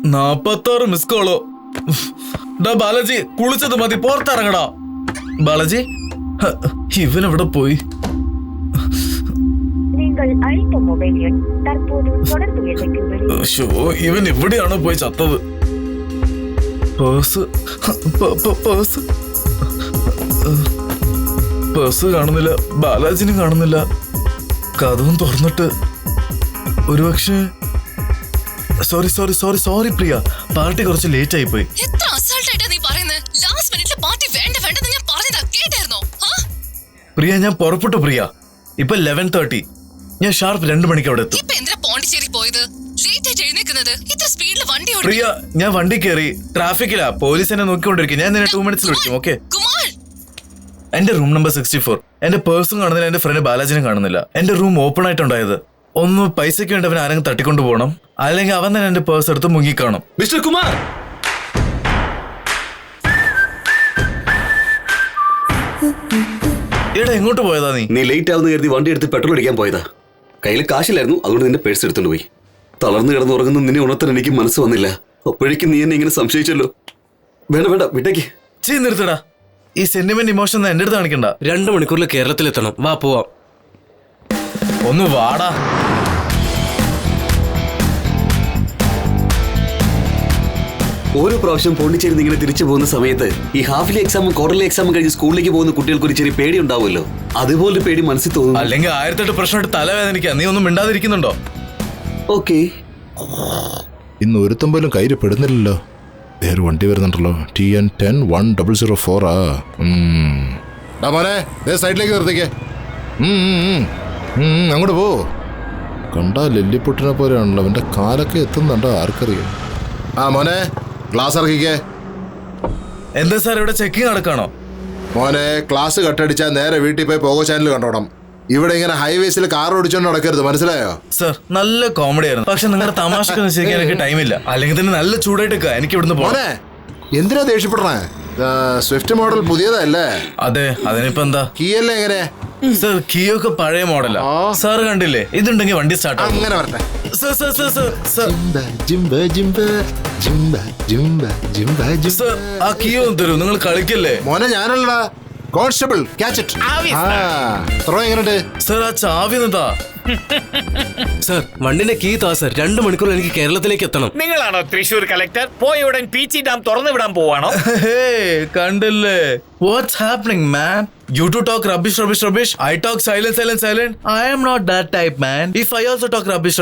46 miss കോളോ. Balaji കുളിച്ചത് മതി, പുറത്തിറങ്ങടാ. ബാലാജി ഇവനെവിടെ പോയി? ഇവൻ എവിടെയാണോ പോയി ചത്തത്? പേഴ്സ് കാണുന്നില്ല, ബാലാജിനും കാണുന്നില്ല. കഥവും തുറന്നിട്ട് ഒരുപക്ഷെ സോറി പ്രിയ, പാർട്ടി കുറച്ച് ലേറ്റ് ആയി പോയി. പ്രിയ ഞാൻ പുറപ്പെട്ടു പ്രിയ. ഇപ്പൊ 11:30. ഞാൻ ഷാർപ്പ് 2 മണിക്ക് അവിടെ എത്തും. പ്രിയ ഞാൻ വണ്ടി കയറി, ട്രാഫിക്കിലാ, പോലീസ് എന്നെ നോക്കിക്കൊണ്ടിരിക്കും. ഞാൻ നിന്നെ 2 മിനിറ്റ്സിൽ വിളിക്കും. ഓക്കെ? എന്റെ റൂം നമ്പർ 64. എന്റെ പേഴ്സും കാണുന്നില്ല, എന്റെ ഫ്രണ്ട് ബാലാജിനും കാണുന്നില്ല. എന്റെ റൂം ഓപ്പൺ ആയിട്ടുണ്ടായത്. ഒന്ന് പൈസയ്ക്ക് വേണ്ടി അവൻ ആരെങ്കിലും തട്ടിക്കൊണ്ടു പോകണം, അല്ലെങ്കിൽ അവൻ തന്നെ എന്റെ പേഴ്സ് എടുത്ത് മുങ്ങിക്കാണും. മിസ്റ്റർ കുമാർ, ഇവിടെ എങ്ങോട്ട് പോയതാ നീ ലേറ്റ് ആവുന്ന കരുതി വണ്ടി എടുത്ത് പെട്രോൾ അടിക്കാൻ പോയതാ. കയ്യിൽ കാശില്ലായിരുന്നു, അതുകൊണ്ട് നിന്റെ പേഴ്സ് എടുത്തോണ്ട് പോയി. തളർന്നു കിടന്ന് ഉറങ്ങുന്ന നിന്നെ ഉണർത്താൻ എനിക്ക് മനസ്സ് വന്നില്ല. അപ്പോഴേക്കും നീ എന്നെ ഇങ്ങനെ സംശയിച്ചല്ലോ. വേണ്ട വിട്ടേക്ക്. നിർത്തടാ, ഈ സെന്റിമെന്റ് ഇമോഷൻ എന്റെ അടുത്ത് കാണിക്കണ്ട. 2 മണിക്കൂറിൽ കേരളത്തിലെത്തണം. വാ പോവാം. ഒന്ന് വാടാ. ഓരോ പ്രാവശ്യം പോണ്ടിച്ചേരി ഇങ്ങനെ തിരിച്ചു പോകുന്ന സമയത്ത് ഈ ഹാഫ്ലി എക്സാമും ക്വാർട്ടർലി എക്സാമും കഴിഞ്ഞ് സ്കൂളിലേക്ക് പോകുന്ന കുട്ടികൾക്ക് ഒരു ചെറിയ പേടി ഉണ്ടാവുമല്ലോ. അതുപോലെ പേടി മനസ്സിൽ തോന്നും. അല്ലെങ്കിൽ 1008 പ്രശ്നമായിട്ട് തലവേദനിക്കാം. നീ ഒന്നും മിണ്ടാതിരിക്കുന്നുണ്ടോ? ഓക്കെ. ഇന്ന് ഒരുത്തം പോലും കയ്യിൽ പെടുന്നില്ലല്ലോ. വേറെ വണ്ടി വരുന്നുണ്ടല്ലോ. TN10-104. മോനെ സൈഡിലേക്ക് നിർത്തിക്കേ. അങ്ങോട്ട് പോ. കണ്ടാ ലെല്ലിപ്പൊട്ടിനെ പോലെയാണല്ലോ. അവന്റെ കാലൊക്കെ എത്തുന്നുണ്ടോ ആർക്കറിയാം. മോനെ ക്ലാസ് ഇറക്കിക്കേ. എന്താ സാർ ഇവിടെ ചെക്കിങ് നടക്കാണോ? മോനെ ക്ലാസ് കട്ടടിച്ചാൽ നേരെ വീട്ടിൽ പോയി പോകോ ചാനൽ കണ്ടോണം. ഇവിടെ ഇങ്ങനെ ഹൈവേസിൽ കാർ ഓടിച്ചോണ്ട് നടക്കരുത്, മനസ്സിലായോ? സർ നല്ല കോമഡി ആയിരുന്നു, പക്ഷെ നിങ്ങളുടെ തമാശക്കൊന്നും ശരിക്കും എനിക്ക് ടൈമില്ല. അല്ലെങ്കിൽ തന്നെ നല്ല ചൂടായിട്ട് എനിക്ക് ഇവിടുന്ന് പോണേ. എന്തിനാ ദേഷ്യപ്പെടണേ? Swift model പുതിയതല്ലേ? അതെ, അതിനിപ്പോ എന്താ? കീയല്ലേ എങ്ങനെ? സർ കീയൊക്കെ പഴയ മോഡലാ. സാർ കണ്ടില്ലേ? ഇതുണ്ടെങ്കിൽ വണ്ടി സ്റ്റാർട്ട് ആവും. അങ്ങനെ വരട്ടെ. സർ ആ കീ ഒന്ന് തരൂ, നിങ്ങൾ കളിക്കല്ലേ? മോനെ ഞാനല്ലടാ കോൺസ്റ്റബിൾ. Catch it. എങ്ങനെയുണ്ട് സർ? ആ ചാവി എന്താ? സർ വണ്ടിന്റെ കീ താ സർ. 2 മണിക്കൂർ എനിക്ക് കേരളത്തിലേക്ക് എത്തണം. നിങ്ങളാണോ തൃശ്ശൂർ കളക്ടർ? പോയ ഉടൻ പീച്ചി ഡാം തുറന്നു വിടാൻ പോവാണോ? കണ്ടില്ലേ? What's happening, man? You two talk rubbish. I talk silent. I am not that type, man. If I also talk rubbish,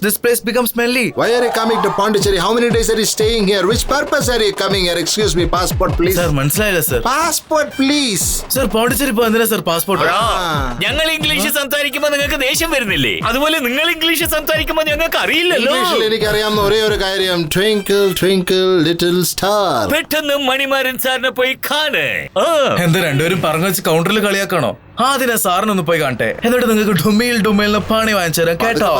this place becomes smelly. Why are you coming to Pondicherry? How many days are you staying here? Which purpose are you coming here? Excuse me, passport please. Sir, മനസ്സിലായില്ല sir. Passport please. Sir, Pondicherry പോകാൻ എന്തിനാ sir passport? ഞങ്ങൾ English സംസാരിക്കുമ്പോൾ നിങ്ങൾക്ക് ദേഷ്യം വരുന്നില്ലേ? അതുപോലെ നിങ്ങൾ ഇംഗ്ലീഷ് സംസാരിക്കുമ്പോൾ ഞങ്ങൾക്ക് അറിയില്ലല്ലോ. ഇംഗ്ലീഷിൽ എനിക്ക് അറിയാവുന്ന ഒരേ ഒരു കാര്യം twinkle twinkle little star. പെട്ടെന്ന് മണിമാരൻ സാറിനെ പോയി കാണേ. എന്താ രണ്ടുപേരും പറഞ്ഞു വെച്ച് കൗണ്ടറിൽ കളിയാക്കണോ? ആദ്യം സാറിനൊന്ന് പോയി കാണട്ടെ, എന്നിട്ട് നിങ്ങൾക്ക് ഡുമയിൽ പണി വാങ്ങിച്ചു തരാം കേട്ടോ.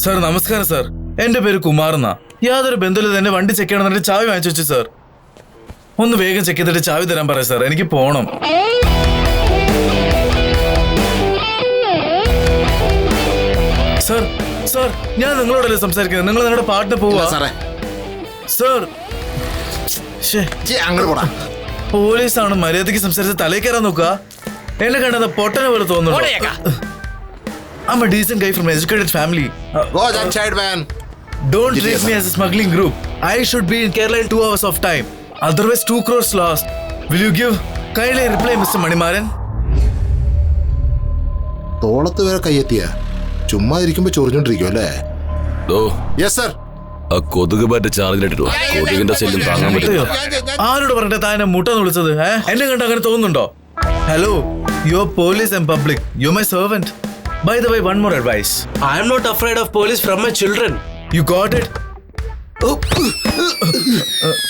സാർ നമസ്കാരം സാർ, എന്റെ പേര് കുമാർ എന്നാ. യാതൊരു ബന്ധുവില്ല എന്റെ വണ്ടി ചെക്ക് ചെയ്യണമെന്നിട്ട് ചാവി വാങ്ങിച്ചു വെച്ചു സാർ. ഒന്ന് വേഗം ചെക്ക് ചെയ്തിട്ട് ചാവി തരാൻ പറയാം സാർ, എനിക്ക് പോണം. സാർ ഞാൻ നിങ്ങളോടല്ലേ സംസാരിക്കുന്നത്, നിങ്ങൾ നിങ്ങളുടെ പാട്ടിന് പോവാ സാർ. പോലീസാണ്, മര്യാദയ്ക്ക് സംസാരിച്ച് തലയിൽ കയറാൻ നോക്കുക. എന്നെ കണ്ടത് പൊട്ടനെ പോലെ തോന്നുന്നു. I'm a decent guy from an educated family. Go that side, man. Don't treat me as a smuggling group. I should be in Kerala in 2 hours of time. Otherwise 2 crores lost. Will you give? Kindly reply, Mr. Manimaran. തോളത്ത് വരെ കയ്യെത്തിയ ചുമ്മാ ഇരിക്കുമ്പോ ചൊറിഞ്ഞോണ്ടിരിക്കും അല്ലേ? Yes sir. ആ കൊതുക് bat ചാർജിലിട്ടു. കൊതുകിന്റെ ശല്യം താങ്ങാൻ പറ്റില്ല. ആരോട് പറഞ്ഞിട്ട് താൻ എന്നെ മുട്ട വിളിച്ചത്? എന്നെ കണ്ട് അങ്ങനെ തോന്നുന്നുണ്ടോ? Hello, you are police and public. You my servant. By the way, one more advice. I am not afraid of police from my children. You got it?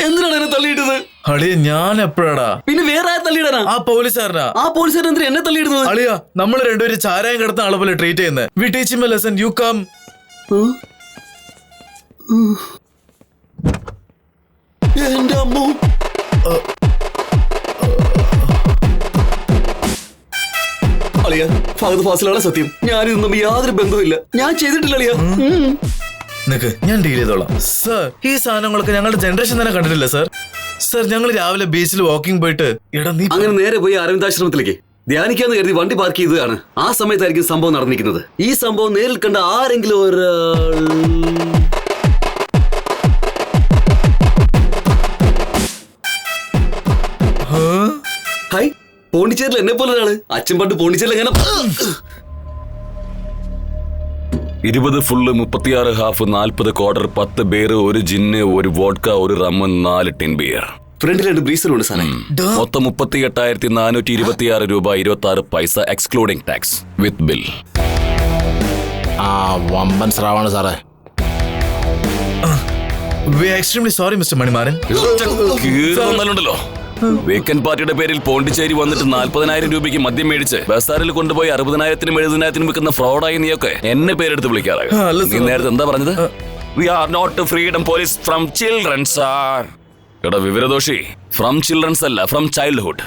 എന്തിനാണ് എന്നെ തള്ളിയിട്ടത്? അളിയ ഞാൻ എപ്പോഴാടാ? പിന്നെ വേറെ ആരെ തള്ളിയിടാനാ? ആ പോലീസുകാരനാ. ആ പോലീസുകാരൻ എന്തിനാ എന്നെ തള്ളിയിടുന്നത്? അളിയ നമ്മൾ രണ്ടുപേരും ചാരായം കിടന്ന ആളെ പോലെ ട്രീറ്റ് ചെയ്യുന്നത്. We teach him a lesson. You come. എന്റെ അമ്മോ. അളിയ ഫഹദ് ഫാസിലാണ് സത്യം. ഞാനിതൊന്നും യാതൊരു ബന്ധവുമില്ല. ഞാൻ ചെയ്തിട്ടില്ല അളിയ. നിക്ക്, ഞാൻ ഡീൽ ചെയ്തോളാം. സർ, ഈ സാധനങ്ങളൊക്കെ ഞങ്ങളുടെ ജനറേഷൻ തന്നെ കണ്ടിട്ടില്ല സർ. സർ, ഞങ്ങൾ രാവിലെ ബീച്ചിൽ വാക്കിംഗ് പോയിട്ട് അങ്ങനെ നേരെ പോയി അരവിന്ദാശ്രമത്തിലേക്ക് ധ്യാനിക്കാന്ന് കരുതി വണ്ടി പാർക്ക് ചെയ്തതാണ്. ആ സമയത്തായിരിക്കും സംഭവം നടന്നിരിക്കുന്നത്. ഈ സംഭവം നേരിൽ കണ്ട ആരെങ്കിലും ഒരാൾ ഹായ്, പോണ്ടിച്ചേരിൽ എന്നെ പോലെ ഒരാള്. അച്ഛൻ പണ്ട് പോണ്ടിച്ചേരിൽ എങ്ങനെ 20 ഫുള്ള്, 36 ഹാഫ്, 40 ക്വാർട്ടർ, 10 ബിയർ, 1 ജിന്ന്, 1 വോഡ്ക, 1 റമ്മ്, 4 ടിൻ ബിയർ. ഫ്രണ്ടിൽ 2 ബ്രീസറുണ്ട് സാറേ. മൊത്തം 38,426 രൂപ 26 പൈസ എക്സ്ക്ലൂഡിംഗ് ടാക്സ് വിത്ത് ബിൽ. ആ വമ്പൻ സ്രാവാണ് സാറേ. We are extremely sorry Mister Manimaran. കീറുന്നല്ലോ. വീക്കെൻഡ് പാർട്ടിയുടെ പേരിൽ പോണ്ടിച്ചേരി വന്നിട്ട് 40,000 രൂപയ്ക്ക് മദ്യം മേടിച്ച് ബസാറിൽ കൊണ്ടുപോയി 60,000-നും 70,000-നും വിൽക്കുന്ന ഫ്രോഡായി നീയൊക്കെ എന്നെ പേരെടുത്ത് വിളിക്കാറായി. നീ നേരത്തെ എന്താ പറഞ്ഞത്? We are not freedom police from childrens are. എടാ വിവരദോഷി, ഫ്രം ചിൽഡ്രൻസ് അല്ല, ഫ്രം ചൈൽഡ്ഹുഡ്.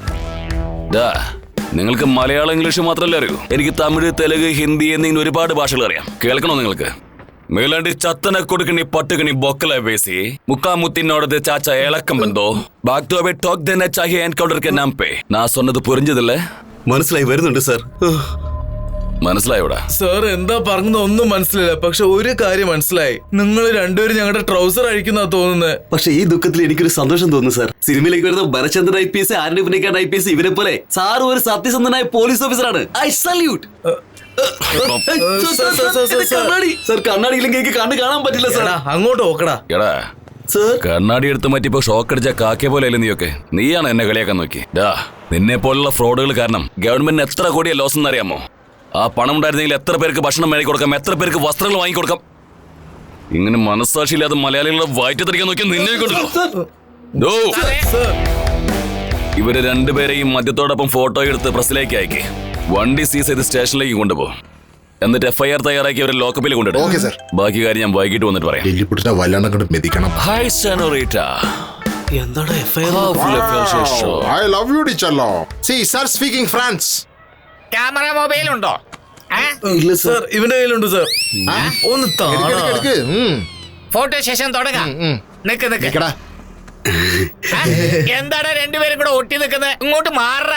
നിങ്ങൾക്ക് മലയാളം ഇംഗ്ലീഷ് മാത്രമല്ലേ അറിയൂ. എനിക്ക് തമിഴ്, തെലുങ്ക്, ഹിന്ദി എന്നിങ്ങനെ ഒരുപാട് ഭാഷകൾ അറിയാം. കേൾക്കണോ നിങ്ങൾക്ക്? മേലാണ്ടി ചത്തനെ കൊടുക്കണി പട്ടുകണി ബൊക്കല വേസി മുക്കാമുത്തിനോടത് ചാച്ച ഇളക്കം ബന്ധോ ബാക്തോബെ ടോക് ദെന്നെ ചാഹിയെ എൻകൗണ്ടർ കെ നാം പേ. നാ சொன்னது പുരിഞ്ഞതല്ലേ? മനസ്സിലായി വരുന്നുണ്ട് സാർ. മനസ്സിലായോടാ? സാർ എന്താ പറഞ്ഞത് ഒന്നും മനസ്സിലായില്ല. പക്ഷെ ഒരു കാര്യം മനസ്സിലായി, നിങ്ങൾ രണ്ടുപേരും ഞങ്ങളുടെ ട്രൗസർ അഴിക്കുന്ന തോന്നുന്നത്. പക്ഷെ ഈ ദുഃഖത്തിൽ എനിക്കൊരു സന്തോഷം തോന്നുന്നു സാർ. സിനിമയിലേക്ക് വരുന്ന ഭരചന്ദ്രൻ IPS, ആരുടെ പുന്നക്കാട് IPS, ഇവരെ പോലെ സാർ ഒരു സത്യസന്ധനായ പോലീസ് ഓഫീസറാണ്. I salute. സാർ കണ്ണാടിയില്ലെങ്കിൽ എനിക്ക് കണ്ണ് കാണാൻ പറ്റില്ല സാർ. അങ്ങോട്ട് നോക്കടാ. എടാ സാർ കണ്ണാടി എടുത്ത് മാറ്റിപ്പോ ഷോക്ക് അടിച്ച കാക്കിയ പോലെ അല്ലേ നീയൊക്കെ? നീയാണ് എന്നെ കളിയാക്കാൻ നോക്കി. നിന്നെ പോലുള്ള ഫ്രോഡുകൾ കാരണം ഗവൺമെന്റിന് എത്ര കോടിയാ ലോസ് എന്നറിയാമോ? ആ പണം ഉണ്ടായിരുന്നെങ്കിൽ എത്ര പേർക്ക് ഭക്ഷണം മേടി കൊടുക്കാം, എത്ര പേർക്ക് വസ്ത്രങ്ങൾ വാങ്ങിക്കൊടുക്കാം. ഇങ്ങനെ മനസ്സാക്ഷിയില്ലാതെ മലയാളികളെ വയറ്റത്തിരിക്കാൻ നോക്കി നിന്നെ കൊണ്ടല്ലോ. ഇവര് രണ്ടുപേരെയും മദ്യത്തോടൊപ്പം ഫോട്ടോ എടുത്ത് പ്രസിലേക്ക് അയക്കി വണ്ടി സീസ് ചെയ്ത് സ്റ്റേഷനിലേക്ക് കൊണ്ടുപോകും. എന്നിട്ട് FIR തയ്യാറാക്കി അവരെ ലോക്കപ്പിൽ കൊണ്ടിടും. ബാക്കി കാര്യം ഞാൻ വൈകിട്ട് വന്നിട്ട് പറയാം. ലില്ലിപ്പുട്ടിനെ വല്ലാണ്ട് അങ്ങോട്ട് മെതിക്കണം. Hi senorita. എന്താണ് I love you, Dichalo. See, sir speaking France. Camera mobile ഉണ്ടോ? ഇല്ല സാർ. സാർ, ഇവന്റെ കയ്യിലുണ്ട് സാർ. ഒന്ന് എടുക്ക്. ഫോട്ടോ സെഷൻ തുടങ്ങാം. നിക്ക് നിക്ക്. നിക്കടാ. എന്താണ് രണ്ടുപേരും കൂടെ ഒട്ടി നിൽക്കുന്നത്? ഇങ്ങോട്ട് മാറ.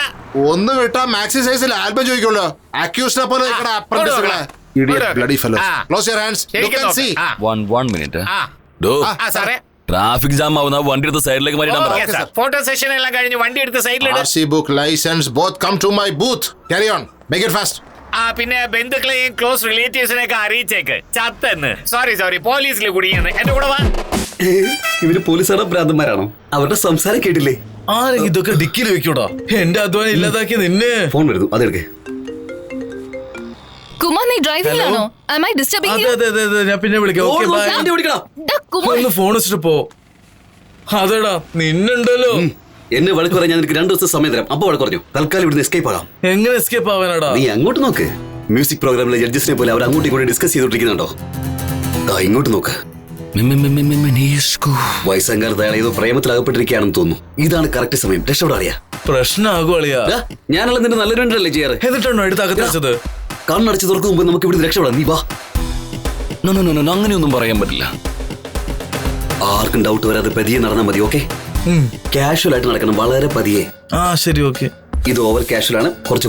ഒന്ന് വിട്ടാ മാക്സി സൈസിൽ ആൽബം ചോദിക്കുള്ളൂ. അക്യൂസ്ഡിനെ പോലെ നിക്കടാ, അപ്രന്റീസുകളെ. Idiot bloody fellows. Close your hands. Look and see. One minute. സാറേ, ട്രാഫിക് ജാം ആവുന്ന വണ്ടി എടുത്ത് സൈഡിലേക്ക് മാറ്റിടാൻ പറ. ഫോട്ടോ സെഷൻ എല്ലാം കഴിഞ്ഞ് വണ്ടി എടുത്ത് സൈഡിലിട്ട്. RC book, license, both come to my booth. Carry on. Make it fast. പിന്നെ ബന്ധുക്കളെയും ക്ലോസ് റിലേറ്റീവ്സിനെയൊക്കെ അറിയിച്ചേക്ക് ചത്തെന്ന്. സോറി പോലീസിൽ കുടിയെന്ന്. എന്റെ കൂടെ വാ. ഇവര് പോലീസാണോ ഭ്രാന്തന്മാരാണോ? അവരുടെ സംസാരം കേട്ടില്ലേ? ആരെങ്കിലും ഇതൊക്കെ ഡിക്കിൽ വെക്കൂടാ. എന്റെ അധ്വാനം ഇല്ലാതാക്കിയ നിന്നെ. ഫോൺ വരുന്നു, അതെടുക്കേ. കുമാർ, നീ ഡ്രൈവിംഗിലാണോ? Am I disturbing you? അതെ, ഞാൻ പിന്നെ വിളിക്കാം. Okay bye. ഡാ, കുമാർ. ഒന്ന് ഫോൺ വെച്ചിട്ട് പോ. അതെടാ, നിന്നുണ്ടല്ലോ. എന്നെ വഴക്ക് പറയാൻ ഞാൻ നിനക്ക് 2 ദിവസം സമയം തരാം. അപ്പൊ വഴക്ക് പറഞ്ഞു. തൽക്കാലം ഇവിടുന്ന് എസ്കേപ്പ് ആകാം. എങ്ങനെ എസ്കേപ്പ് ആവാനാടാ? നീ അങ്ങോട്ട് നോക്ക്. മ്യൂസിക് പ്രോഗ്രാമിലെ ജഡ്ജസിനെ പോലെ അവർ അങ്ങോട്ടും ഇങ്ങോട്ടും ഡിസ്കസ് ചെയ്തോണ്ടിരിക്കുന്നുണ്ടോ? ഇങ്ങോട്ട് നോക്ക്. വയസ്സങ്കാലത്ത് അയാൾ ഏതോ പ്രേമത്തിൽ അകപ്പെട്ടിരിക്കുകയാണെന്ന് തോന്നുന്നു. ഇതാണ് കറക്റ്റ് സമയം. രക്ഷപ്പെടാ അറിയാ. പ്രശ്നമാകുവളിയാ. ഞാനുള്ള നിന്റെ നല്ലൊരു വേണ്ടല്ലേ ചെയ്യാറ്. എന്നിട്ടാണോ എടുത്താകത്ത് വെച്ചത്? കണ്ണടച്ച് തുറക്കും മുമ്പ് നമുക്ക് ഇവിടെ രക്ഷപ്പെടാം. നീ വാ. അങ്ങനെയൊന്നും പറയാൻ പറ്റില്ല. ആർക്കും ഡൗട്ട് വരാതെ പതിയെ നടന്നാൽ മതി. ഓക്കെ, കാഷ്വൽ ആയിട്ട് നടക്കണം, വളരെ പതിയെ. ശരി, ഓക്കെ. ഇത് ഓവർ കാഷ്വൽ ആണ്. കുറച്ചു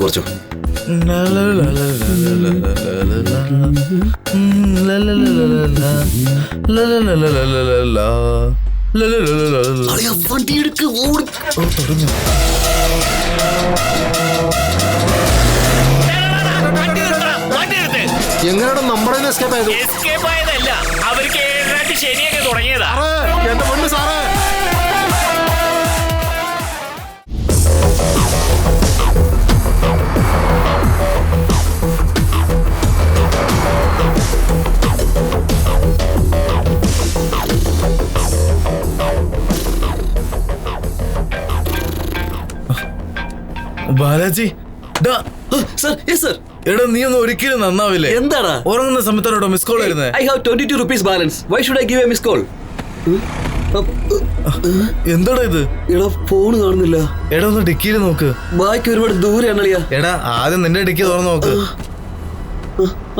വണ്ടി എടുക്ക്. എങ്ങനെയാണ് നമ്മുടെ എസ്കേപ്പ് ആയത്? എസ്കേപ്പ് ആയതല്ല, അവർക്ക് ശരിയൊക്കെ തുടങ്ങിയതാ. എന്റെ പൊന്ന് സാറേ. ബാലാജി ഡാ, സർ യെസ് സർ. എടാ നീ ഒന്നും ഒരിക്കലും നന്നാവില്ലേ? എന്താടാ? ഉറങ്ങുന്ന സമയത്താണോ മിസ് കോൾ വരുന്നത്? I have 22 rupees balance. Why should I give a missed call? എന്താടാ ഇത്? എടാ ഫോൺ കാണുന്നില്ല. എടാ ഒന്ന് ഡിക്കിയിൽ നോക്ക്. ബാക്കി ഒരുപാട് ദൂരെയാണ് അളിയാ. എടാ ആദ്യം നിന്റെ ഡിക്കി തുറന്നു നോക്ക്.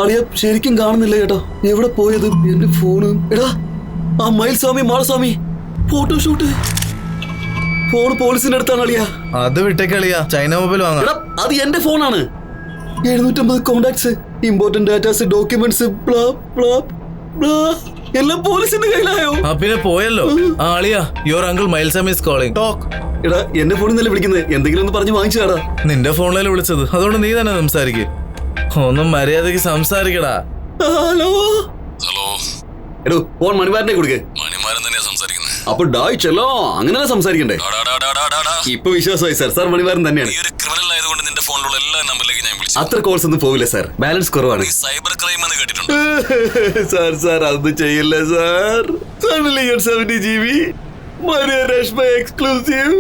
അളിയ ശരിക്കും കാണുന്നില്ല കേട്ടോ. എവിടെ പോയത് എന്റെ ഫോണ്? എടാ ആ മയിൽസ്വാമി മാളസ്വാമി ഫോട്ടോഷൂട്ട് ഫോൺ പോലീസിന്റെ അടുത്താണ് അളിയ. അത് വിട്ടേക്കളിയാ, ചൈന മൊബൈൽ വാങ്ങാം. എടാ അത് എന്റെ ഫോണാണ്. 750 കോണ്ടാക്ട്സ്, ഇമ്പോർട്ടന്റ് ഡാറ്റാസ്, ഡോക്യുമെന്റ്സ്, എല്ലാം പോലീസിന്റെ കയ്യിലായോ? ആ പിന്നെ പോയല്ലോ. ആ അളിയാ, your uncle Mylsamy is calling. Talk. എടാ എന്റെ ഫോണിൽ നിന്നല്ലേ വിളിക്കുന്നത്? എന്തെങ്കിലും ഒന്ന് പറഞ്ഞു വാങ്ങിച്ചാടാ. നിന്റെ ഫോണിലല്ലേ വിളിച്ചത്, അതുകൊണ്ട് നീ തന്നെ സംസാരിക്ക്. ഒന്നും മര്യാദക്ക് സംസാരിക്കടാ. ഹലോ ഹലോ, എടോ ഫോൺ മണിമാരനെ കൊടുക്ക്. മണിമാരൻ തന്നെയാ സംസാരിക്കുന്നത്. അപ്പൊ ഡായ് ചെല്ലോ അങ്ങനെ സംസാരിക്കണ്ടേ? ഇപ്പൊ വിശ്വാസമായി സാർ. സാർ മണിമാരൻ തന്നെയാണ്. നീ ഒരു ക്രിമിനൽ ആയതുകൊണ്ട് നിന്റെ ഫോണിലുള്ള എല്ലാ നമ്പറിലേക്ക് ഞാൻ വിളിച്ചു. അത്ര കോൾസ് ഒന്നും പോവില്ല സാർ, ബാലൻസ് കുറവാണ്. നീ സൈബർ ക്രൈം എന്ന് കേട്ടിട്ടുണ്ട്? സാർ അതൊന്നും ചെയ്യില്ല സാർ. 70 GB Reshma exclusive.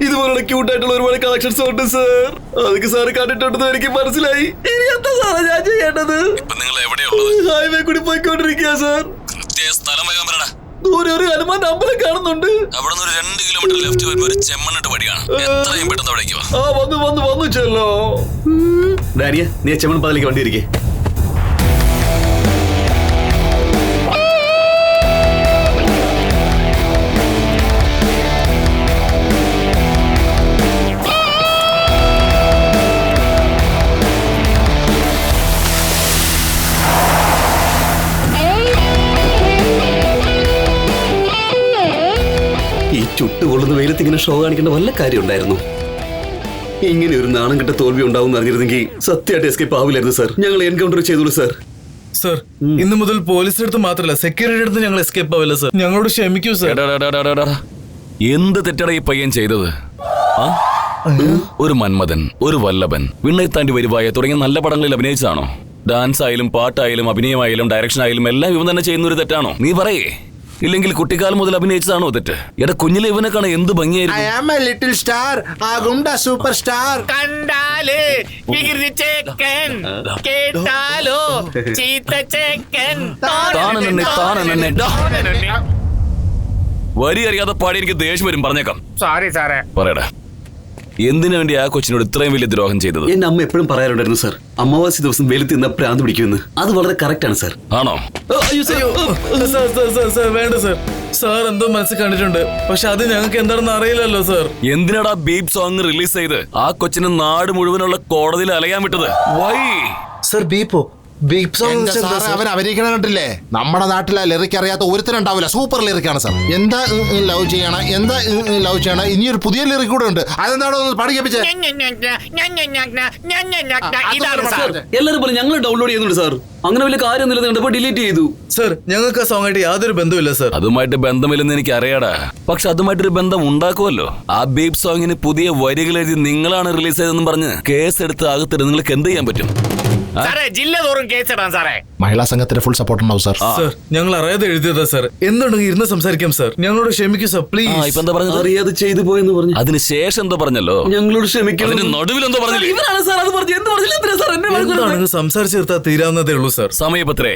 ഇതുപോലുള്ള ക്യൂട്ടായിട്ടുള്ള ഒരുപാട് കളക്ഷൻസ് ഉണ്ട് സാർ. അതൊക്കെ സാറ് കണ്ടിട്ടുണ്ടെന്ന് എനിക്ക് മനസ്സിലായി. ഇനി എന്താ സാറേ ഞാൻ ചെയ്യേണ്ടത്? ഇപ്പൊ നിങ്ങൾ എവിടെയുള്ളത്? ഹൈവേ കൂടി പോയിക്കൊണ്ടിരിക്കുക സാർ. കൃത്യ സ്ഥലം വേഗം പറയടാ. ദൂരെ ഒരു ഹനുമാൻ അമ്പലം കാണുന്നുണ്ട്. അവിടെ നിന്ന് ഒരു 2 കിലോമീറ്റർ ലെഫ്റ്റ് വരുമ്പോ ഒരു ചെമ്മണ്ണിട്ട് വഴിയാണ്. എത്രയും പെട്ടെന്ന് അവിടേക്ക് വാ. വന്നു ചെല്ലോ. ഡാനിയ നീ ചെമ്മൺ പാതിലേക്ക് വണ്ടി ഇരിക്കേ. ഈ ചുട്ടുകൊള്ളുന്ന വെയിലത്ത് ഇങ്ങനെ ഷോ കാണിക്കേണ്ട വല്ല കാര്യം ഉണ്ടായിരുന്നു? ഇങ്ങനെ ഒരു നാണം കെട്ട തോൽവി ഉണ്ടാവും അറിഞ്ഞിരുന്നെങ്കിൽ സത്യമായിട്ട് എസ്കേപ്പ് ആവില്ലായിരുന്നു സാർ. ഞങ്ങൾ എൻകൗണ്ടർ ചെയ്തോളൂ സാർ. സർ ഇന്ന് മുതൽ പോലീസിന്റെ അടുത്ത് മാത്രമല്ല സെക്യൂരിറ്റി അടുത്ത് ഞങ്ങൾ എസ്കേപ്പ് ആവില്ല സർ. ഞങ്ങളോട് ക്ഷമിക്കൂ സർ. എന്ത് തെറ്റട ഈ പയ്യൻ ചെയ്തത്? ആ? ഒരു മന്മഥൻ, ഒരു വല്ലഭൻ, വിണ്ണൈത്താണ്ടി വരുവായ തുടങ്ങിയ നല്ല പടങ്ങളിൽ അഭിനയിച്ചാണോ? ഡാൻസ് ആയാലും പാട്ടായാലും അഭിനയമായാലും ഡയറക്ഷൻ ആയാലും എല്ലാം ഇവൻ തന്നെ ചെയ്യുന്ന ഒരു തെറ്റാണോ? നീ പറയേ. ഇല്ലെങ്കിൽ കുട്ടിക്കാലം മുതൽ അഭിനയിച്ചതാണോ തെറ്റ്? എടാ കുഞ്ഞിലെ ഇവനെ കാണാൻ എന്ത് ഭംഗിയായിരുന്നു. ലിറ്റിൽ സ്റ്റാർ, ആകുണ്ട സൂപ്പർ സ്റ്റാർ. കണ്ടാല് വികൃതി ചേക്കൻ, കേട്ടാലോ ചീത്ത ചേക്കൻ. വരി അറിയാതെ പാടി എനിക്ക് ദേഷ്യം വരും, പറഞ്ഞേക്കാം. സോറി സാറേ. പറയടാ, എന്തിനു വേണ്ടി ആ കൊച്ചിനോട് ഇത്രയും വലിയ ദ്രോഹം ചെയ്തത്? എന്റെ അമ്മ എപ്പോഴും പറയാറുണ്ടായിരുന്നു സാർ, അമാവാസി ദിവസം വെയിലത്ത് നിന്ന് പ്രാന്ത് പിടിക്കുമെന്ന്. അത് വളരെ കറക്റ്റ് ആണ് സാർ. ആണോ? സർ വേണ്ട സർ. സാർ എന്തോ മനസ്സിൽ കണ്ടിട്ടുണ്ട്, പക്ഷെ അത് ഞങ്ങൾക്ക് എന്താണെന്ന് അറിയില്ലല്ലോ സർ. എന്തിനാടാ ബീപ് സോങ് റിലീസ് ചെയ്ത് ആ കൊച്ചിന് നാട് മുഴുവനുള്ള കോടതിയിൽ അലയാൻ വിട്ടത്? വൈ? സർ ബീപ്പോ ബീപ് സോങ് അവൻ അഭിനയിക്കണ കണ്ടില്ലേ? നമ്മുടെ നാട്ടിലെ ലിറിക് അറിയാത്ത ഒരുത്തരുണ്ടാവില്ല. സൂപ്പർ ലിറിക്കാണ് സാർ. എന്താ ലവ് ചെയ്യണം, എന്താ ലവ് ചെയ്യണം. ഇനിയൊരു പുതിയ ലിറിക് കൂടെ ഉണ്ട്. അതെന്താണോ പഠിക്കപ്പിച്ചേ? ഇതാണ് സാർ. എല്ലാരും പോലെ ഞങ്ങൾ ഡൗൺലോഡ് ചെയ്യുന്നുണ്ട് സാർ. അങ്ങനെ വലിയ കാര്യം കണ്ടപ്പോ ഡിലീറ്റ് ചെയ്തു സർ. ഞങ്ങൾക്ക് ആ സോങ് ആയിട്ട് യാതൊരു ബന്ധമില്ല സർ. അതുമായിട്ട് ബന്ധമില്ലെന്ന് എനിക്ക് അറിയാടാ, പക്ഷെ അതുമായിട്ടൊരു ബന്ധം ഉണ്ടാക്കുമല്ലോ. ആ ബീപ് സോങ്ങിന് പുതിയ വരികൾ എഴുതി നിങ്ങളാണ് റിലീസ് ചെയ്തെന്നും പറഞ്ഞ് കേസ് എടുത്ത് അകത്തിട്ട് നിങ്ങൾക്ക് എന്ത് ചെയ്യാൻ പറ്റും? സാറേ ജില്ല തോറും കേസിടാം സാറേ. മഹിളാ സംഘത്തിന്റെ ഫുൾ സപ്പോർട്ട് ഉണ്ടാവും സാർ. സർ ഞങ്ങൾ അറിയാതെ എഴുതിയതാ സർ. എന്തുണ്ടെങ്കിൽ ഇരുന്ന് സംസാരിക്കാം സർ. ഞങ്ങളോട് ക്ഷമിക്കൂ സർ പ്ലീസ്. ഇപ്പൊ എന്താ പറഞ്ഞത്? അറിയാതെ ചെയ്തു പോയെന്ന് പറഞ്ഞു. അതിനുശേഷം എന്തോ പറഞ്ഞല്ലോ. ഞങ്ങളോട് ക്ഷമിക്കണം. അതിന് നടുവിൽ എന്തോ പറഞ്ഞില്ലേ? ഇവരാണ് സാർ അത് പറഞ്ഞു. എന്ത് പറഞ്ഞില്ല എന്തിനാ സാർ എന്നെ വഴക്ക് പറയുന്നത്? എന്താണെങ്കിൽ സംസാരിച്ച് തീർത്താൽ തീരാവുന്നതേ ഉള്ളൂ സർ. സമയപത്രേ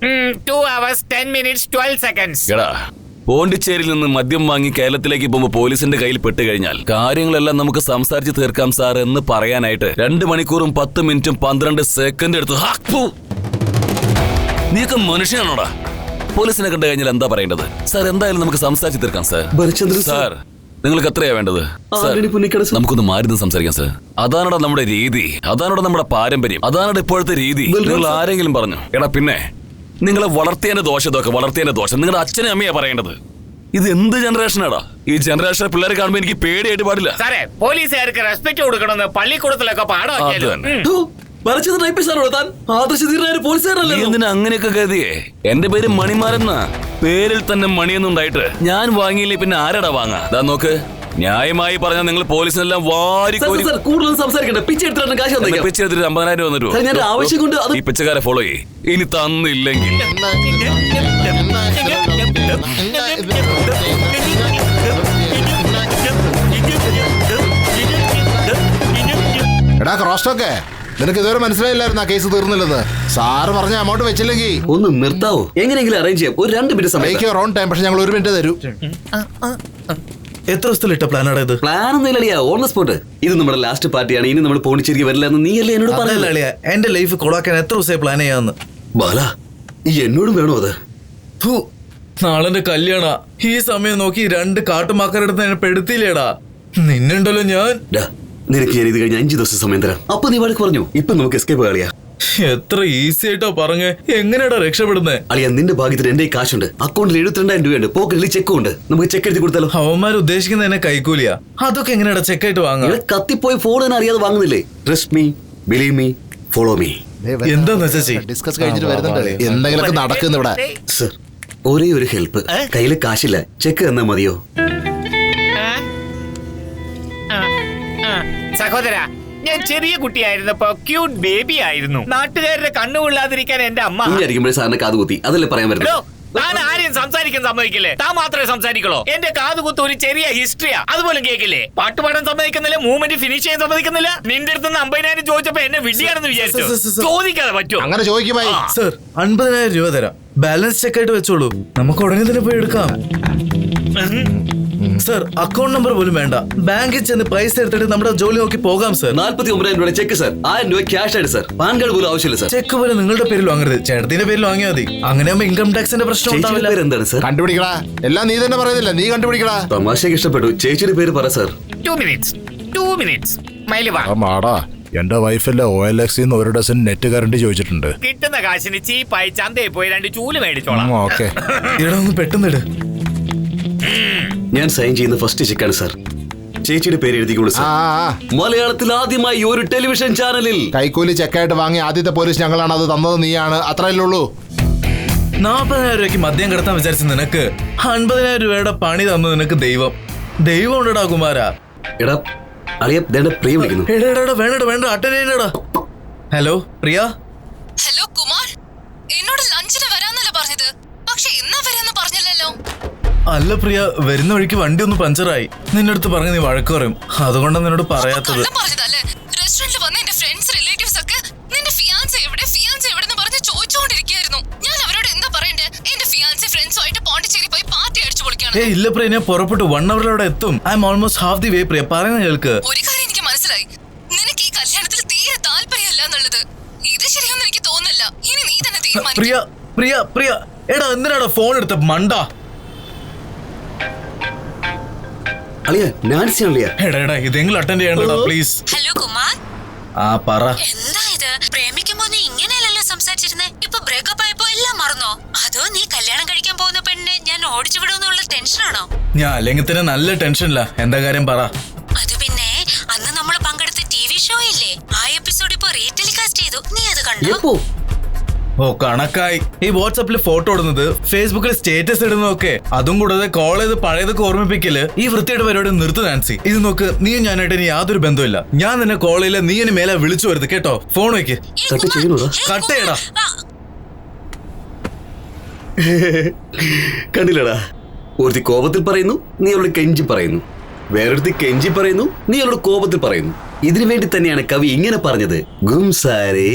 2 hours 10 minutes 12 seconds. എടാ, പോണ്ടിച്ചേരിയിൽ നിന്ന് മദ്യം വാങ്ങി കേരളത്തിലേക്ക് പോകുമ്പോൾ പോലീസിന്റെ കയ്യിൽ പെട്ട് കഴിഞ്ഞാൽ കാര്യങ്ങളെല്ലാം നമുക്ക് സംസാരിച്ച് തീർക്കാം സാർ എന്ന് പറയാനായിട്ട് 2 മണിക്കൂറും 10 മിനിറ്റും 12 സെക്കൻഡ് എടുത്തു. നീയൊക്കെ മനുഷ്യനാണോടാ? പോലീസിനെ കണ്ടു കഴിഞ്ഞാൽ എന്താ പറയേണ്ടത്? സാർ എന്തായാലും നമുക്ക് സംസാരിച്ച് തീർക്കാം സാർ. സാർ നിങ്ങൾക്ക് എത്രയാ വേണ്ടത്? നമുക്കൊന്ന് മാറി സംസാരിക്കാം സാർ. അതാണോടാ നമ്മുടെ രീതി, അതാണോടാ നമ്മുടെ പാരമ്പര്യം, അതാണോടാ ഇപ്പോഴത്തെ രീതി. നിങ്ങൾ ആരെങ്കിലും പറഞ്ഞു എടാ പിന്നെ നിങ്ങളെ വളർത്തിയതിന്റെ ദോഷം, ഇതൊക്കെ വളർത്തിയതിന്റെ ദോഷം നിങ്ങളുടെ അച്ഛനെ അമ്മയാ പറയേണ്ടത്. ഇത് എന്ത് ജനറേഷനാടാ? ഈ ജനറേഷനെ പിള്ളേരെ കാണുമ്പോൾ എനിക്ക് പേടിയായിട്ട് പാടില്ല സാറേ. പോലീസുകാർക്ക് റെസ്പെക്ട് കൊടുക്കണമെന്ന് പള്ളിക്കൂടത്തിലൊക്കെ പാഠമാക്കിയല്ലോ. എന്തിനാ അങ്ങനെയൊക്കെ കരുതിയേ? എന്റെ പേര് മണിമാരെന്നാ. പേരിൽ തന്നെ മണിയൊന്നുണ്ടായിട്ട് ഞാൻ വാങ്ങിയില്ലേ പിന്നെ ആരടാ വാങ്ങാ? ദാ നോക്ക്, ന്യായമായി പറഞ്ഞാൽ നിങ്ങൾ പോലീസിനെല്ലാം വാരി കൂടുതൽ സംസാരിക്കണ്ട. പിച്ച് എടുത്തിട്ട് കാശ് പിച്ച് എടുത്തിട്ട് 50,000 വന്നിട്ട് ആവശ്യം കൊണ്ട് ഈ പിച്ചക്കാരെ ഫോളോ ചെയ്യ്. ഇനി തന്നില്ലെങ്കിൽ എടാ ക്രോസ്റ്റോക്കെ, നിനക്ക് ഇതുവരെ മനസ്സിലായില്ലായിരുന്നു ആ കേസ് തീർന്നില്ലെന്ന്. സാറ് പറഞ്ഞ എമൗണ്ട് വെച്ചില്ലെങ്കിൽ ഒന്ന് നിർത്താവോ? എങ്ങനെയെങ്കിലും അറേഞ്ച് ചെയ്യാം. ഒരു 2 മിനിറ്റ് സമയം. Make your own time. പക്ഷെ ഞങ്ങൾ 1 മിനിറ്റ് തരൂ. എത്ര ദിവസത്തിലിട്ട പ്ലാനാണ് ഇത്? പ്ലാൻ ഒന്നും ഇല്ലളിയാ, ഓൺ ദ സ്പോട്ട്. ഇത് നമ്മുടെ ലാസ്റ്റ് പാർട്ടിയാണ്. ഇനി നമ്മൾ പോണ്ടിച്ചേരിക്ക് വരില്ല എന്ന് നീയല്ലേ എന്നോട് അതല്ല പറഞ്ഞില്ല? അളിയാ, എന്റെ ലൈഫ് കൊളാക്കാൻ എത്ര ദിവസമായി പ്ലാൻ ചെയ്യാന്ന്. ബാല, ഈ എന്നോടും വേണോ അത്? ഫു, നാളെന്റെ കല്യാണ. ഈ സമയം നോക്കി 2 കാട്ടുമാക്കാരെടുത്ത് എന്നെ പെടുത്തില്ലേടാ. നിന്നുണ്ടല്ലോ ഞാൻ. ഡാ, നിനക്ക് ഞാൻ ഇത് കഴിഞ്ഞ് 5 ദിവസം സമയം തരാം. അപ്പൊ നീ വഴക്ക് പറഞ്ഞു. ഇപ്പൊ നമുക്ക് എസ്കേപ്പ് കളിയാ. എത്ര ഈസി ആയിട്ടാ പറഞ്ഞേ. എങ്ങനെയാടാ രക്ഷപ്പെടുന്നേ? അളിയാ, നിന്റെ ഭാഗ്യത്തിന് എന്റെ കാശുണ്ട്. അക്കൗണ്ടിൽ 72,000 രൂപയുണ്ട്. പോക്കറ്റിൽ ചെക്കും ഉണ്ട്. നമുക്ക് ചെക്ക് എഴുതി കൊടുത്താലോ? അവന്മാർ ഉദ്ദേശിക്കുന്ന എന്നെ കൈക്കൂലിയാ. അതൊക്കെ എങ്ങനെയാടാ ചെക്കായിട്ട് വാങ്ങാ? ഇവിടെ കത്തിപ്പോയി ഫോൺ തന്നെ അറിയാതെ വാങ്ങുന്നില്ലേ? Trust me, believe me, follow me. എന്താന്ന് വെച്ചാ ഡിസ്കസ് കഴിഞ്ഞിട്ട് വരുന്നുണ്ട്. എന്തെങ്കിലുമൊക്കെ നടക്കുന്നു ഇവിടെ. സർ, ഒരേ ഒരു ഹെൽപ്പ്. കയ്യിൽ കാശില്ല, ചെക്ക് തന്നാ മതിയോ? സഹോദര, ഞാൻ ചെറിയ കുട്ടിയായിരുന്നപ്പോ ക്യൂട്ട് ബേബി ആയിരുന്നു. നാട്ടുകാരുടെ കണ്ണുകൊള്ളാതിരിക്കാൻ എന്റെ അമ്മ. ഇരിക്കുമ്പോഴേ സാറിന് കാത് കുത്തി. അതല്ലേ പറയാൻ ഹലോ, പറ്റും. താൻ ആരെയും സംസാരിക്കാൻ സമ്മതിക്കില്ലേ? താൻ മാത്രമേ സംസാരിക്കുള്ളൂ. എന്റെ കാതുകുത്ത് ഒരു ചെറിയ ഹിസ്റ്ററിയാ, അതുപോലെ കേക്കില്ലേ? പാട്ടുപാടാൻ സമ്മതിക്കുന്നില്ല, മൂവ്മെന്റ് ഫിനിഷ് ചെയ്യാൻ സമ്മതിക്കുന്നില്ല. നിന്റെ അടുത്ത് 50,000 ചോദിച്ചപ്പോ എന്നെ വിഡ്ഢിയാണെന്ന് വിചാരിച്ചു. ചോദിക്കാതെ പറ്റുമോ? അങ്ങനെ ചോദിക്കുമായി. സർ, 50,000 രൂപ തരാം. ബാലൻസ് ചെക്കായിട്ട് വെച്ചോളൂ. നമുക്ക് ഉടനെ തന്നെ പോയി എടുക്കാം. സർ, അക്കൗണ്ട് നമ്പർ പോലും വേണ്ട. ബാങ്കിൽ ചെന്ന് പൈസ എടുത്തിട്ട് നമ്മുടെ ജോലി നോക്കി പോകാം സർ. 49,000 രൂപ ചെക്ക് സർ. 1000 രൂപ ക്യാഷ് ആയിട്ട് സർ. പാൻ കാർഡ് പോലും ആവശ്യമില്ല സർ. ചെക്ക് പോലെ നിങ്ങളുടെ പേരിൽ വാങ്ങരുത്, ചേട്ടത്തിന്റെ പേരിൽ വാങ്ങിയാൽ മതി. അങ്ങനെയാകുമ്പോ ഇൻകം ടാക്സിന്റെ പ്രശ്നം ചേച്ചിയുടെ ഉണ്ടാവില്ല. പേര് എന്താണ് സർ? കണ്ടുപിടിക്കടാ. എല്ലാം നീ തന്നെ പറയുന്നില്ല, നീ കണ്ടുപിടിക്കടാ. തമാശക്ക് ഇഷ്ടപ്പെട്ടു. ചേച്ചിയുടെ പേര് പറ സർ. 2 മിനിറ്റ്സ് മൈല് വാ. മാടാ, എന്റെ വൈഫല്ലേ OLX 1 ഡസൻ നെറ്റ് കറണ്ട് ചോദിച്ചിട്ടുണ്ട്. കിട്ടുന്ന കാശിന് ചീപ്പായി ചന്തയിൽ പോയി 2 ചൂല് മേടിച്ചോളാം. ഓക്കെ. ഇവിടെ ഒന്ന് പെട്ടെന്ന് ഇട്. ഞാൻ സൈൻ ചെയ്യുന്ന ഫസ്റ്റ് ചെക്കാണ് സർ. ചേച്ചിയുടെ പേര് എഴുതിക്കോളൂ ആ സർ. ആ, ആ. മലയാളത്തിൽ ആദ്യമായി ഒരു ടെലിവിഷൻ ചാനലിൽ കൈക്കൂലി ചെക്കായിട്ട് വാങ്ങിയ ആദ്യത്തെ പോലീസ് ഞങ്ങളാണ്. അത് തന്നത് നീയാണ്. അത്രയല്ലേ ഉള്ളൂ. 40,000 രൂപയ്ക്ക് മദ്യം കടത്താൻ വിചാരിച്ച നിനക്ക് 50,000 രൂപയുടെ പണി തന്നു നിനക്ക് ദൈവം. ദൈവം ഉണ്ടടാ കുമാരാ. എടാ അളിയ, പ്രിയ വിളിക്കുന്നു. വേണ്ട അറ്റൻഡ് ചെയ്യണ്ടടാ. ഹലോ പ്രിയ. ഹലോ കുമാർ, എന്നോട് ലഞ്ചിന് വരാന്നല്ല പറഞ്ഞത്. പക്ഷെ എന്നാ വരാന്ന് പറഞ്ഞില്ലല്ലോ. അല്ല പ്രിയ, വരുന്ന വഴിക്ക് വണ്ടി ഒന്ന് പഞ്ചറായി. നിന്റെ അടുത്ത് പറഞ്ഞ് നീ വഴക്ക് പറയും. അതുകൊണ്ടാണ് നിന്നോട് പറയാത്തത്. പറഞ്ഞതല്ലേ? റെസ്റ്റോറന്റിൽ വന്ന എന്റെ ഫ്രണ്ട്സ് റിലേറ്റീവ്സ് ഒക്കെ നിന്റെ ഫിയാൻസെ എവിടെ എന്ന് പറഞ്ഞ് ചോദിച്ചുകൊണ്ടിരിക്കുകയായിരുന്നു. ഞാൻ അവരോട് എന്താ പറയണ്ടേ? എന്റെ ഫിയാൻസെ ഫ്രണ്ട്സുമായിട്ട് പോണ്ടിച്ചേരി പോയി പാർട്ടി അടിച്ചു പൊളിക്കാണ്. ഇല്ല പ്രിയ, ഞാൻ പുറപ്പെട്ടു. 1 hour അവിടെ എത്തും. I am almost half the way. Priya പറയുന്ന കേൾക്ക്. ഒരു കാര്യം എനിക്ക് മനസ്സിലായി, നിനക്ക് ഈ കല്യാണത്തിൽ തീരെ താല്പര്യമല്ല എന്നുള്ളത്. ഇത് ശരിയൊന്നും എനിക്ക് തോന്നുന്നില്ല. ഇനി നീ തന്നെ തീരുമാനിക്കും. പ്രിയ പ്രിയ പ്രിയ എടാ, എന്തിനാടാ ഫോൺ എടുത്ത മണ്ട? അളിയ, നാൻസി അളിയ. എടാ ഇതെങ്കിലും അറ്റൻഡ് ചെയ്യണ്ടടാ പ്ലീസ്. ഹലോ കുമാർ, ആ പറ. എന്താ ഇത്? പ്രേമിക്കുമ്പോ നീ ഇങ്ങനെയല്ലല്ലോ സംസാരിച്ചിരുന്നേ. ഇപ്പൊ ബ്രേക്കപ്പ് ആയപ്പോ എല്ലാം മറന്നോ? അതോ നീ കല്യാണം കഴിക്കാൻ പോകുന്ന പെണ്ണിനെ ഞാൻ ഓടിച്ചു വിടുമെന്നുള്ള ടെൻഷനാണോ? ഞാൻ അല്ലെങ്കിൽ തന്നെ നല്ല ടെൻഷനില്ല. എന്താ കാര്യം പറ. അത് പിന്നെ അന്ന് നമ്മൾ പങ്കെടുത്ത TV ഷോ ഇല്ലേ, ആ എപ്പിസോഡ് ഇപ്പൊ റീടെലികാസ്റ്റ് ചെയ്തു. നീ അത് കണ്ടോ? ഓ കണക്കായി. ഈ വാട്സാപ്പിൽ ഫോട്ടോ ഇടുന്നത്, ഫേസ്ബുക്കിൽ സ്റ്റേറ്റസ് ഇടുന്നതൊക്കെ, അതും കൂടാതെ കോൾ ചെയ്ത് പഴയതൊക്കെ ഓർമ്മിപ്പിക്കല്, ഈ വൃത്തിയുടെ പരിപാടി നിർത്ത് നാൻസി. ഇത് നോക്ക്, നീ ഞാനായിട്ട് ഇനി യാതൊരു ബന്ധമില്ല. ഞാൻ നിന്നെ കോൾ ചെയ്യില്ല, നീ എന്നെ മേലെ വിളിച്ചു വരുത് കേട്ടോ. ഫോൺ വെക്ക്. കട്ട് ചെയ്യുന്നതാ? കട്ട് ചെയ്യടാ. കണ്ടില്ലടാ, ഒരുത്തി കോപത്തിൽ പറയുന്നു, നീ അവളോട് കെഞ്ചി പറയുന്നു. വേറൊരുത്തി കെഞ്ചി പറയുന്നു, നീ അവളോട് കോപത്തിൽ പറയുന്നു. ഇതിനു വേണ്ടി തന്നെയാണ് കവി ഇങ്ങനെ പറഞ്ഞത്, ഗുംസാരേ.